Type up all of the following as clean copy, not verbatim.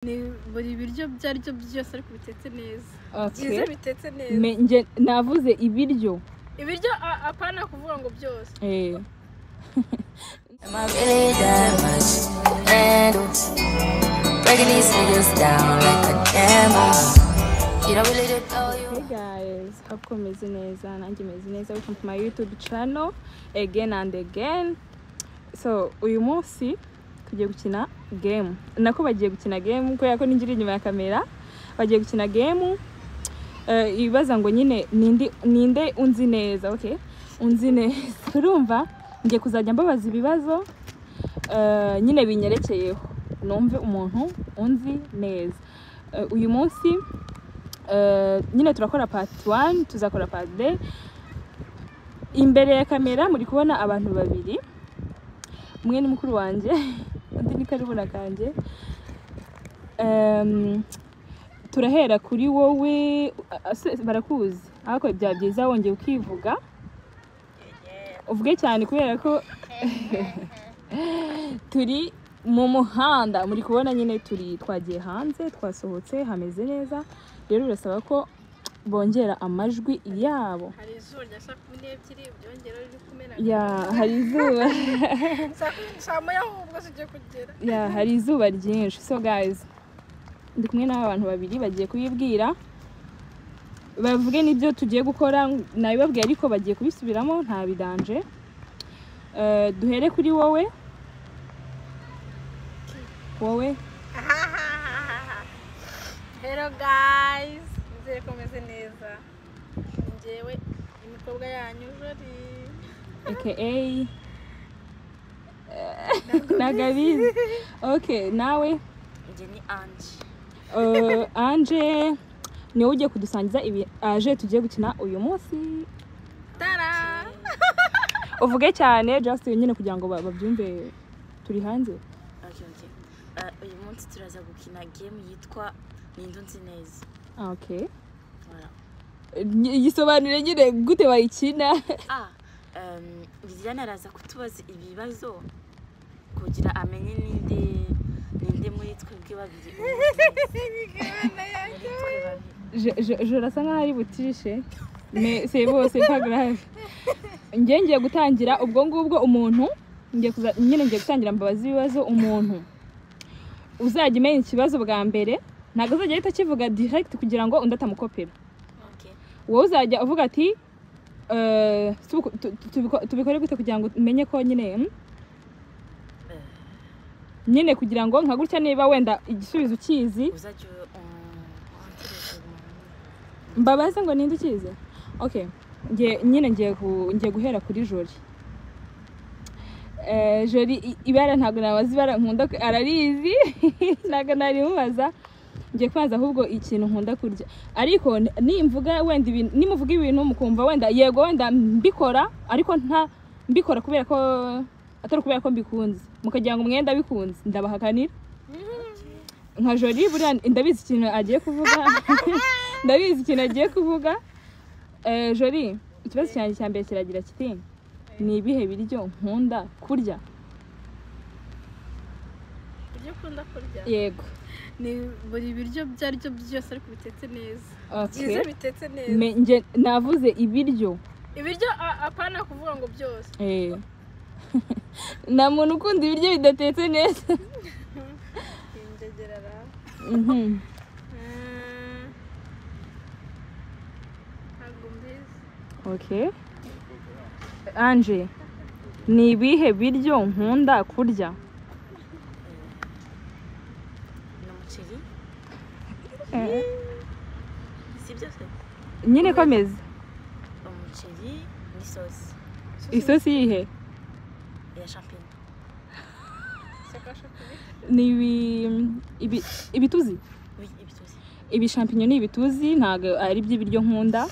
ni buri biryo byaryo byose ariko bitetse neza. Okay. Bitetse neza. Nje navuze ibiryo. Ibiryo apana kuvuga ngo byose. Am I really that much? And breaking these niggas down like a camel. You don't really know you. Hey guys, hope meze neza, nanjye meze neza. Welcome to my YouTube channel again and again. So uyu munsi tugiye gukina game. Nako bagiye gukina game kubera ko ninjira inyuma ya kamera. Bagiye gukina game. Ibaza ngo nyine ninde unzi neza, okay? Unzi neza. Urumva? Ngiye kuzajya mbabaza ibibazo nyine binyerekeyeho. Numve umuntu unzi neza. Uyu munsi nyine turakora part 1, tuzakora part 2. Imbere ya kamera muri kubona abantu babiri. Mwe ni mukuru wanjye, undi ni karibona kanje. Turahera kuri wowe, barakuzi. Ariko bya byiza wongeye ukivuga. Uvuge cyane kubera ko turi mu muhanda, muri kubona nyine twagiye hanze, twasohotse hameze neza. Rero birasaba ko bongera amajwi yabo. Hari izuba rya 12 byongera riri kumena. Ya, hari izuba. Samo yahubwo sije kugera. Ya, hari izuba ryinshi. So guys, ndi kumwe n'abantu babiri bagiye kubibwira. Bavuge nibyo tugiye gukora, nabibabwiye ariko bagiye kubisubiramo nta bidanje. Duhere kuri wowe. Wowe. Hello guys, nizere ko meze neza. Njewe imikobwa yanyu Jolie. AKA Nagabizi. Okay, nawe? Nje ni Ange. Ange ni uje kudusangiza ibi aje tugiye gukina uyu munsi. Tara. Uvuge cyane just nyine kugira ngo babyumve turi hanze. Okay. Uyu munsi turaza gukina game yitwa ninde neza. Okay. Voilà. Yisobanure nyine gute bayikina. Viviane araza kutubaza ibibazo kugira amenye ninde muri twebwe babiri. Je rasa nkaho ari butirishe. Mais c'est bon, c'est pas grave. Ngiye gutangira ubwo ngubwo umuntu ngiye gutangira mbabaza ibibazo umuntu. Uzajya imenya ikibazo bwa mbere, ntago uzajya ahita kivuga direct kugira ngo undi atamukopera. Okay. Wowe uzajya uvuga ati tubikore gute kugira ngo umenye ko nyine kugira ngo nka gutya niba wenda igisubizo ukizi mbabaze ngo ninde ukizi. Okay, ngiye guhera kuri Jolie. Jolie ibara ntago nabazi ibara nkunda ararizi ntago nari mubaza. Ngiye kwanza ahubwo ikintu nkunda kurya, ariko nimvuga wenda nimuvuga ibintu mukumva wenda yego wenda mbikora, ariko nta mbikora kubera ko atari kubera ko mbikunze, mukagira ngo mwenda bikunze ndabahakanira. Nka Jolie buriya ndabizi ikintu agiye kuvuga. Ndabizi ikintu agiye kuvuga. Jolie, ikibazo cyanjye cya mbere kiragira kiti ni ibihe biryo nkunda kurya? Ibyo ukunda kurya? Yego. Ni buri biryo byaryo byose ariko bitetse neza. Okay. Bitetse neza. Nje navuze ibiryo. Ibiryo apana kuvuga ngo byose. Na muntu ukunda ibiryo bidatetse neza. Injegerara. Okay. Ange, ni ibihe biryo nkunda kurya? Umuceri. Si byose. Nyine komeza. Umuceri n'isosi. Isosi yihe? Ya champagne. Ni ibituzi. Oui, ibituzi. Ibi champignon ni ibituzi, ntago ari by'ibiryo nkunda.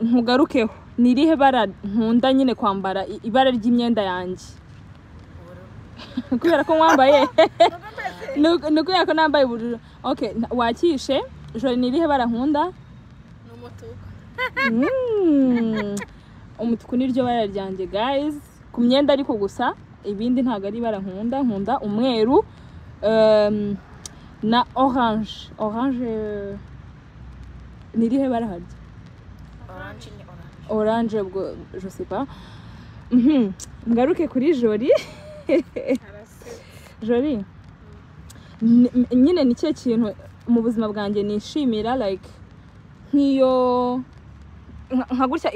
Nkugarukeho ni irihe bara nkunda nyine kwambara ibara ry'imyenda yanjye? Kubera ko mwambaye kubera ko nambaye ubururu. Okay, wakishe Jolie ni irihe bara nkunda? N'umutuku. Umutuku ni ryo bara ryanjye guys, ku myenda ariko gusa ibindi ntago ari bara nkunda umweru na orange ni rihe baraharya Orange ni orange. orange ubwo je sais pas. Ngaruke kuri Jolie. Jolie nyine ni cyo kintu mu buzima bwanjye nishimira like nk'iyo nka gutya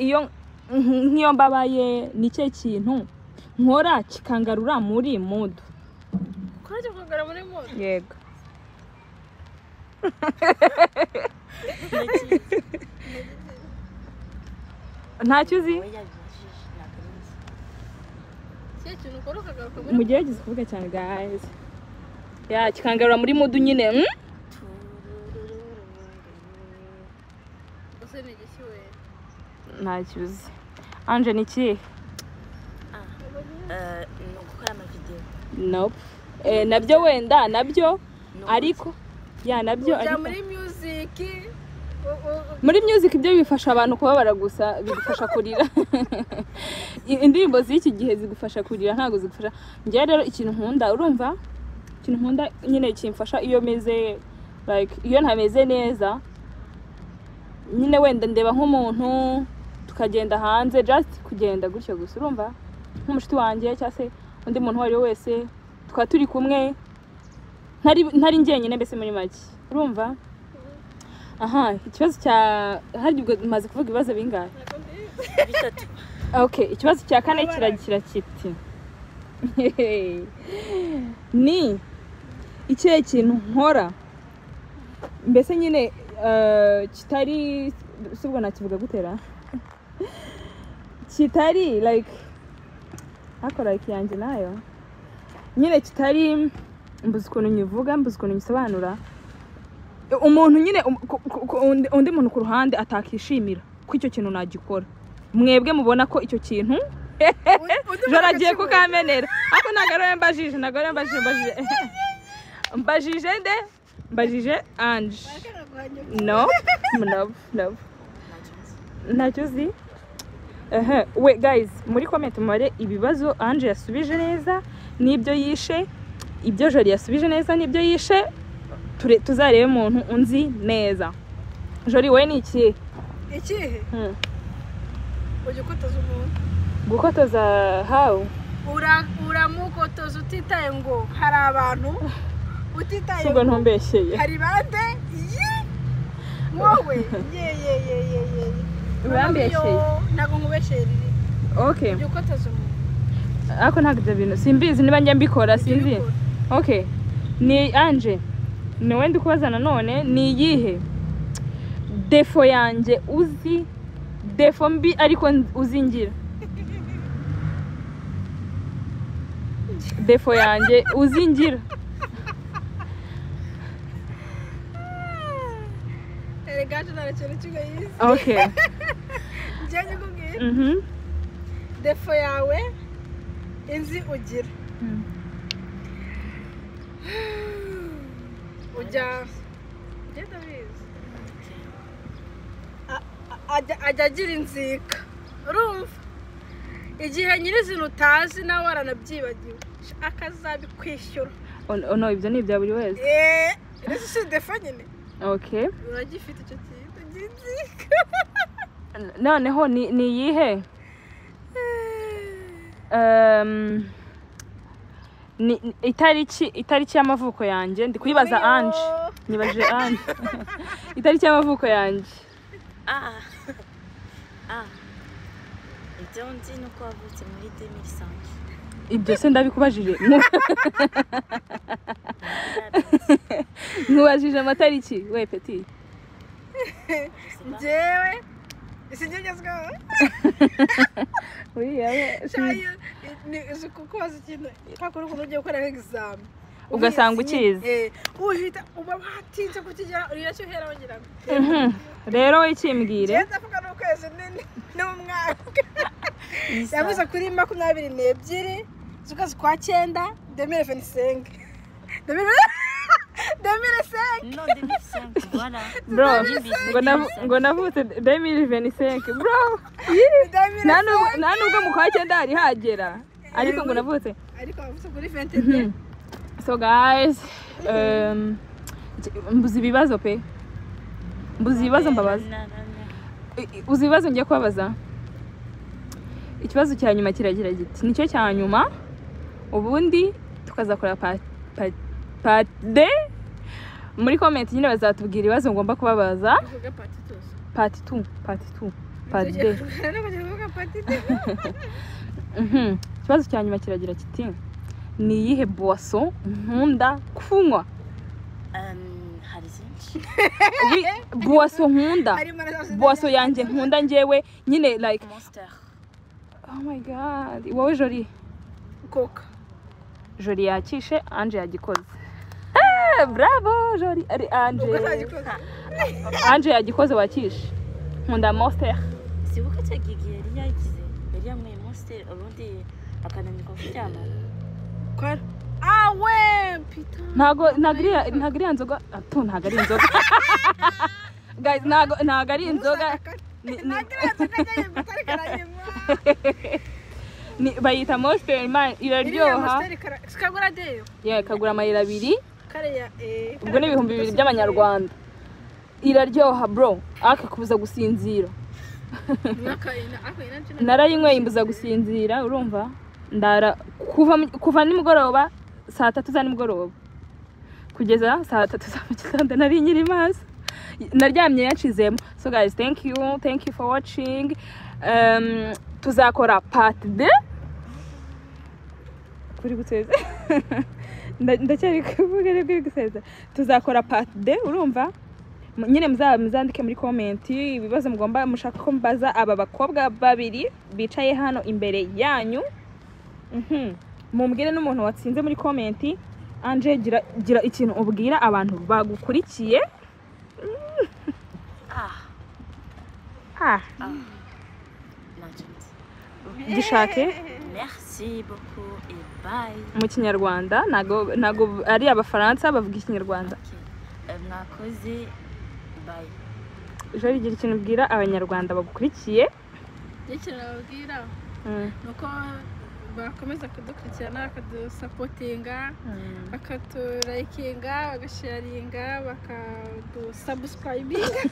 nk'iyo mbabaye ni cyo kintu nkora kikangarura muri mood. Kuraje kugara muri mood. Yego. Ntacyo uzi Kintu ukora ukagaruka muri mugerageze kuvuga cyane guys. Ya kikangarura muri mood nyine. Ose ni gishyuwe. Ntacyo uzi. Anje ni kihe? ni ugukora amavideo. Nope. Nabyo wenda nabyo ariko ya nabyo Ujya ariko muri music. muri music ibyo bifasha abantu kubabara gusa bigufasha kurira. Indirimbo z'iki gihe zigufasha kurira ntago zigufasha. Ngiye rero ikintu nkunda urumva ikintu nkunda nyine kimfasha iyo meze like iyo ntameze neza nyine wenda ndeba nk'umuntu tukagenda hanze just kugenda gutyo gusa urumva nk'umushiti wanjye cyangwa se undi muntu wari wese tukaba turi kumwe ntari njyenyine mbese muri make urumva. Aha ikibazo cya hari ubwo maze kuvuga ibibazo bingahe? Bitatu. Okay, ikibazo cya kane kiragira kiti ni ikihe kintu nkora mbese nyine kitari subwo nakivuga gutera kitari like akora like yanjye nayo nyine kitari mbuze ukuntu nyivuga mbuze ukuntu nyisobanura umuntu nyine undi muntu ku ruhande atakishimira ko icyo kintu nagikora mwebwe mubona ko icyo kintu jaragiye kukamenera ako nagaro mbajije nde mbajije Ange no ntacyo uzi. We guys muri comment mubare ibibazo Ange yasubije neza n'ibyo yishe ibyo Jolie yasubije neza n'ibyo yishe tuzarebe umuntu unzi neza. Jolie we ni iki? Ikihe? Ujye ukotoza umuntu. Gukotoza how? Uramukotoza utitaye ngo hari abantu utitaye ngo ntumbeshyeye. Hari bande? Wowe ye. Urambeshyeye. Nago nkubeshyeye. Okay. Ujye ukotoza umuntu. Ako ntabwo ibyo bintu simbizi niba njya mbikora sinzi. Okay. Ni Ange. Ni wenda kubaza nanone ni iyihe defo yanjye uzi defo mbi ariko uzingira defo yanjye uzingira Eregaje narekera cyugayize. Okay. Njye ngubwira. Defo yawe inzi ugira. Ujya genda bizi ajya agira inzika urumva igihe nyirizina utazi nawe waranabyibagiwe akazabikwishyura. No ibyo ni ibya buri wese. Ese si defo nyine. Okay. Uragifite icyo kintu ginzika. Noneho ni iyihe ni itariki y'amavuko yanjye ndi kuyibaza Ange nibajije Ange itariki y'amavuko yanjye. Ibyo nzi nuko wavutse muri 2005. Ibyo se ndabikubajije nkubajije amatariki we petit njyewe isingegezweho ni kubaza ikintu twakora ukuntu ugiye gukora exam ugasanga ukizi uhita uba watinze kukigera urira uhera wagira ngo rero ikimbwire ndavuga n'ukwezi n'umwaka yavuze kuri 22 z'ukwezi kwa 9 2025 No, 2005, voilà. Bro, ngo navutse 2025 bro. Nta nubwo mu kwa 9 ari hagera ariko ngo navutse ariko wavutse kuri 22 So guys, mbuzi ibibazo pe. Mbuzi ibibazo mbabaza. Uzi ibibazo ngiye kubabaza. Ikibazo cya nyuma kiragira giti. Nicyo cya nyuma. Ubundi tukazakora part D. Muri comment nyine bazatubwira ibibazo ngomba kubabaza. Part 2. Part D. Ikibazo cya nyuma kiragira kiti. Ni iyihe boisson nkunda kunywa? Hari zinshi. Boisson nkunda. Boisson yanjye nkunda njyewe nyine like Monster. oh my god. Wowe Jolie? Coca. Jolie yakishe, Ange yagikoze. Bravo Jolie. Ari Ange. Ange yagikoze wakishe. Nkunda Monster. Sibuka cya gigi yari yagize. Yari yamwe Monster ubundi akananirwa kuryama. Kora. Ah we pita. Ntago ari inzoga. Ntago ari inzoga. Guys, ntago ari inzoga. Ni bayita Monster man iraryoha. Kagura deyo. Yeah, kagura amayira 2. Kare Ubwo ni 2,000 by'amanyarwanda. Iraryoha bro. Akakubuza gusinzira. Narayinyweye imbuza gusinzira urumva? Ndara kuva nimugoroba saa 3 za nimugoroba kugeza saa 3 za mugitondo nari nyiri maso naryamye yacizemo. So guys, thank you for watching. Tuzakora part D kuri guteza ndacyari kuvuga rero kuri guteza. Tuzakora part D urumva? Nyine muzandike muri comment ibibazo mugomba mushaka ko mbaza aba bakobwa babiri bicaye hano imbere yanyu. Mumbwire n'umuntu watsinze muri comment. Ange gira ikintu ubwira abantu bagukurikiye. Gishake. Merci beaucoup et bye. Mu kinyarwanda nago ari abafaransa bavuga ikinyarwanda. Mwakoze bye. Jolie gira ikintu ubwira abanyarwanda bagukurikiye. Ikintu nababwira nuko bakomeza kudukurikirana bakadusapotinga bakaturayikinga bagasharinga bakadusubscribinga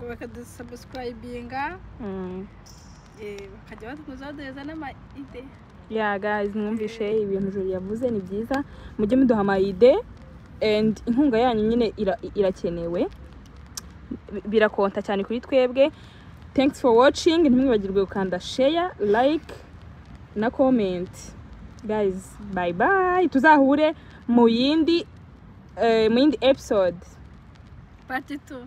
bakadusubscribinga bakajya badukozaho n'ama-ide. Yeah guys, mwumvishe ibintu Jolie yavuze ni byiza. Mujye muduha ama-ide and inkunga yanyu nyine irakenewe. Birakonta cyane kuri twebwe. Thanks for watching. Ntimwibagirwe gukanda share, like na comment. Guys, bye bye. Tuzahure mu yindi episode. Part 2.